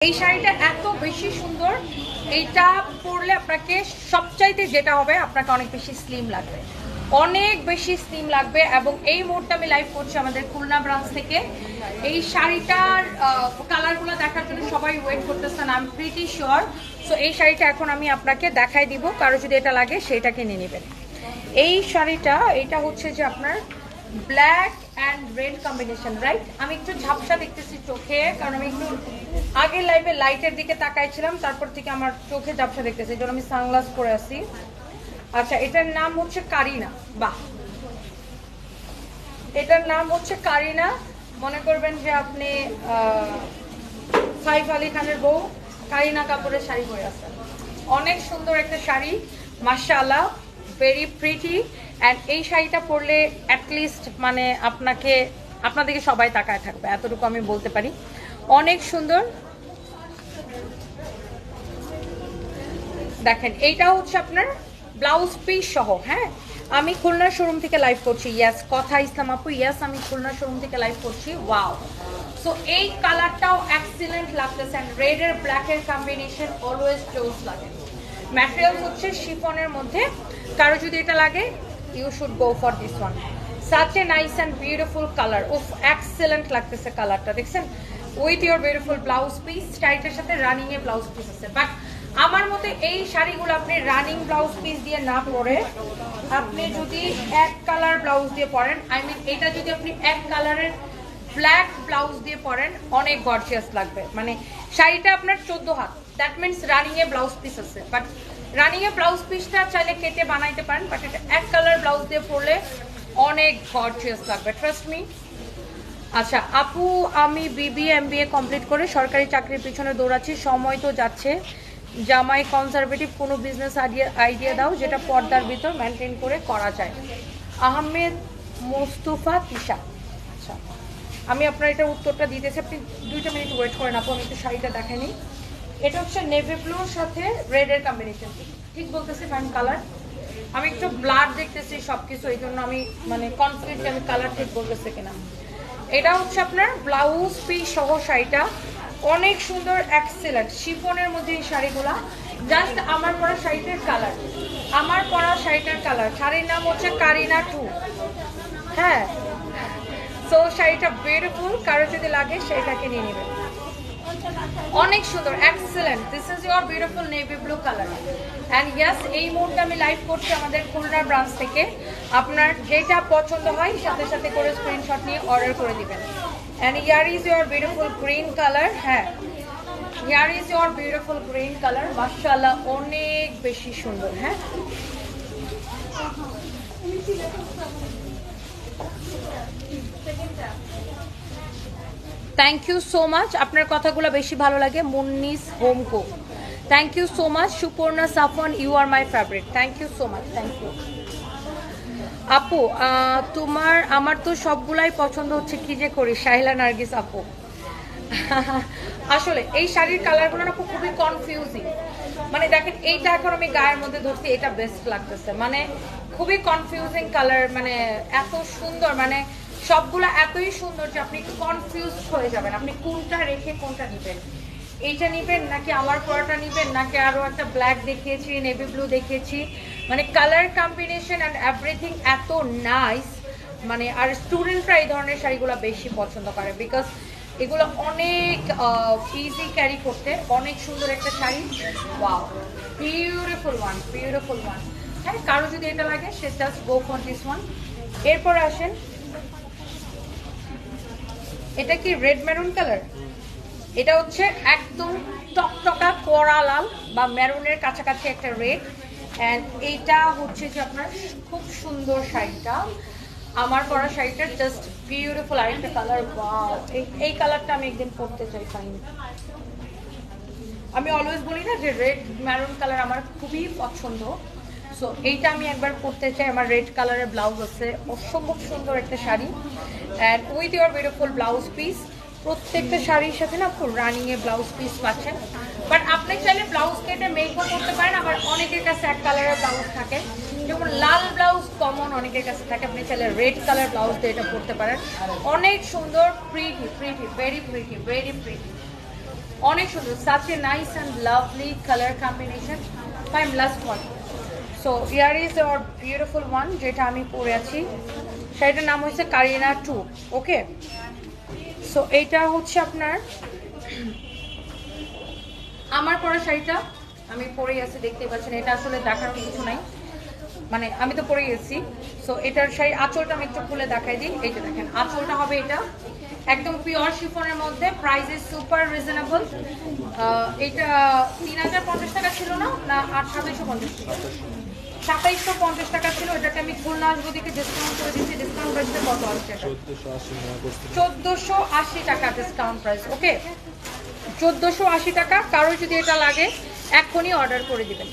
এই শাড়িটা এত বেশি সুন্দর, এইটা পরলে আপনাকে সবচাইতে যেটা হবে আপনাকে অনেক বেশি স্লিম লাগবে, অনেক বেশি স্লিম লাগবে। এবং এই মুহূর্তে আমি লাইভ করছি আমাদের খুলনা ব্রাঞ্চ থেকে। এই শাড়িটার কালারগুলো দেখার জন্য সবাই ওয়েট করতেছেন, I am pretty sure. So এই শাড়িটা এখন আমি আপনাকে দেখাই দিব, কারো যদি এটা লাগে সেইটাকে নিয়ে নেবেন। এই শাড়িটা এটা হচ্ছে যে আপনার black and red combination, right? আমি একটু ঝাপসা দেখতেছি চোখে, কারণ আমি একটু আগের লাইভে লাইটের দিকে তাকাইছিলাম, তারপর থেকে আমার চোখে ঝাপসা দেখতেছি, এই জন্য আমি সানগ্লাস পরে আসি। আচ্ছা, এটার নাম হচ্ছে কারিনা। বাহ, এটার নাম হচ্ছে কারিনা। মনে করবেন যে আপনি সাইফ আলী খানের বউ কারিনা কাপুরের শাড়ি পরে আছেন। অনেক সুন্দর একটা শাড়ি, মাশাআল্লাহ, ভেরি প্রিটি। অ্যান্ড এই শাড়িটা পরলে অ্যাটলিস্ট মানে আপনাদেরকে সবাই তাকায় থাকবে, এতটুকু আমি বলতে পারি। অনেক সুন্দর। দেখেন, এইটা হচ্ছে আপনার ব্লাউজ পিস সহ। হ্যাঁ, আমি খুলনার শোরুম থেকে লাইভ করছি। ইয়াস, কথা ইসলাম আপু, ইয়াস আমি খুলনার শোরুম থেকে লাইভ করছি। ওয়াও, সো এই কালারটাও এক্সিলেন্ট লাগতেছে। অ্যান্ড রেড এর ব্ল্যাক এর কম্বিনেশন অলওয়েজ জোস লাগে। ম্যাটেরিয়াল হচ্ছে শিফনের মধ্যে, কারো যদি এটা লাগে you should go for this one. Such a nice and beautiful colour, উফ এক্সিলেন্ট লাগতেছে কালারটা, দেখছেন? With your beautiful blouse piece, শাড়িটার সাথে রানিং এ ব্লাউজ পিস আছে। বাট আমার মতে এই শাড়িগুলো আপনি রানিং ব্লাউজ পিস দিয়ে না পরে আপনি যদি এক কালার ব্লাউজ দিয়ে পরেন, আই মিন এটা যদি আপনি এক কালারের ব্ল্যাক ব্লাউজ দিয়ে পরেন অনেক গর্জিয়াস লাগবে। মানে শাড়িটা আপনার 14 হাত, that means running a blouse piece আছে। বাট রানিং এ ব্লাউজ পিসটা চাইলে কেটে বানাইতে পারেন, বাট এটা এক কালার ব্লাউজ দিয়ে পরলে অনেক গর্জিয়াস লাগবে, ট্রাস্ট মি। আচ্ছা আপু, আমি বিবিএ এমবিএ কমপ্লিট করে সরকারি চাকরির পিছনে দৌড়াচ্ছি, সময় তো যাচ্ছে, জামাই কনজারভেটিভ কোনো বিজনেস আইডিয়া দাও যেটা পর্দার ভিতর মেনটেন করে করা যায়। আহমেদ মোস্তফা তিশা। আচ্ছা, আমি আপনার এটার উত্তরটা দিতেছি, আপনি 2 মিনিট ওয়েট করেন আপু, আমি একটু শাড়িটা দেখাইনি। এটা হচ্ছে নেভি ব্লুর সাথে রেডের কম্বিনেশন, ঠিক বলতেছি ফাইন কালার? আমি একটু ব্লাড দেখতেছি সব কিছু, এই জন্য আমি মানে কনফিউজ যে আমি কালার ঠিক বলতেছি কিনা। এটা হচ্ছে আপনার ব্লাউজ পিস সহ শাড়িটা, অনেক সুন্দর এক্সেলেন্ট শিফনের মধ্যে এই শাড়িগুলা। জাস্ট আমার পরা শাড়িটার কালার, আমার পরা শাড়িটার কালার। শাড়ির নাম হচ্ছে কারিনা 2। হ্যাঁ, সো শাড়িটা বিউটিফুল, কারো যদি লাগে সেটাকে নিয়ে নেবেন। অনেক সুন্দর, excellent. This is your beautiful navy blue colour. And ইয়াস, এই মুহূর্তে আমি লাইভ করছি আমাদের খুলনা ব্রাঞ্চ থেকে। আপনার যেটা পছন্দ হয় সাথে সাথে করে স্ক্রিনশট নিয়ে অর্ডার করে দিবেন। And here is your beautiful green colour. হ্যাঁ, here is your beautiful green colour, মাশাআল্লাহ অনেক বেশি সুন্দর। হ্যাঁ, থ্যাংক ইউ সো মাচ, আপনার কথাগুলো বেশি ভালো লাগে। মুন্নিস হোমকো, thank you so much. Suparna Safwan, you are my favourite, thank you so much, thank you আপু। আমার তো সবগুলাই পছন্দ হচ্ছে, কি যে করি? শাহিলা নার্গিস আপু। আসলে এই শাড়ির কালারগুলো না খুবই কনফিউজিং। মানে দেখেন, এইটা এখন আমি গায়ের মধ্যে ধরছি, এটা বেস্ট লাগতেছে, মানে খুবই কনফিউজিং কালার, মানে এত সুন্দর, মানে সবগুলো এতই সুন্দর যে আপনি একটু কনফিউজ হয়ে যাবেন, আপনি কোনটা রেখে কোনটা নিবেন। এইটা নিবেন নাকি আমার পরাটা নিবেন, নাকি আরো একটা ব্ল্যাক দেখিয়েছি, নেভি ব্লু দেখিয়েছি, মানে কালার কম্বিনেশন অ্যান্ড এভরিথিং এত নাইস। মানে আর স্টুডেন্টরা এই ধরনের শাড়িগুলো বেশি পছন্দ করে, বিকজ এগুলো অনেক ইজি ক্যারি করতে। অনেক সুন্দর একটা sari, wow, beautiful one, beautiful one. হ্যাঁ, কারো যদি এটা লাগে সে just go for this one. এরপর আসেন, এটা কি রেড মেরুন কালার? এটা হচ্ছে একদম টকটকা কড়া লাল বা মেরুনের কাছাকাছি একটা রেড। অ্যান্ড এইটা হচ্ছে যে আপনার খুব সুন্দর শাড়িটা, আমার পরা শাড়িটার জাস্ট বিউটিফুল আরেকটা কালার। ওয়াও, এই কালারটা আমি একদিন পরতে চাই। ফাইন, আমি অলওয়েজ বলি না যে রেড মেরুন কালার আমার খুবই পছন্দ। সো এইটা আমি একবার পরতে চাই। আমার রেড কালারের ব্লাউজ আছে, অসম্ভব সুন্দর একটা sari, and with your beautiful blouse piece. প্রত্যেকটা শাড়ির সাথে না full running a blouse piece পাচ্ছেন। বাট আপনি চাইলে ব্লাউজ কেটে মেকআপ করতে পারেন। আবার অনেকের কাছে এক কালারের ব্লাউজ থাকে, যেমন লাল ব্লাউজ কমন অনেকের কাছে থাকে, আপনি চাইলে রেড কালার ব্লাউজ দিয়ে এটা পরতে পারেন। অনেক সুন্দর, pretty pretty, very pretty, very pretty. অনেক সুন্দর, such a nice and lovely colour combination. Fine, last one. So year is our beautiful one, যেটা আমি পরে আছি, শাড়িটার নাম হচ্ছে কারিনা 2। ওকে, সো এইটা হচ্ছে আপনার আমার পরা শাড়িটা, আমি পরেই আছি, দেখতে পাচ্ছেন। এটা আসলে দেখার কিছু নাই, মানে আমি তো পরে গেছি। সো এটার শাড়ি আঁচলটা আমি একটু খুলে দেখাই দিই। এইটা দেখেন, আঁচলটা হবে এটা একদম পিওর শিফনের মধ্যে, প্রাইস ইজ সুপার রিজনেবল। এটা 3050 টাকা ছিল না, না 2750 টাকা, 2750 টাকা ছিল। এটাকে আমি খুলনা আসবো দিকে ডিসকাউন্ট করে দিচ্ছি। ডিসকাউন্ট প্রাইসটা কত আসছে? 1480 টাকা ডিসকাউন্ট প্রাইস। ওকে, 1480 টাকা। কারো যদি এটা লাগে এখনই অর্ডার করে দিবেন।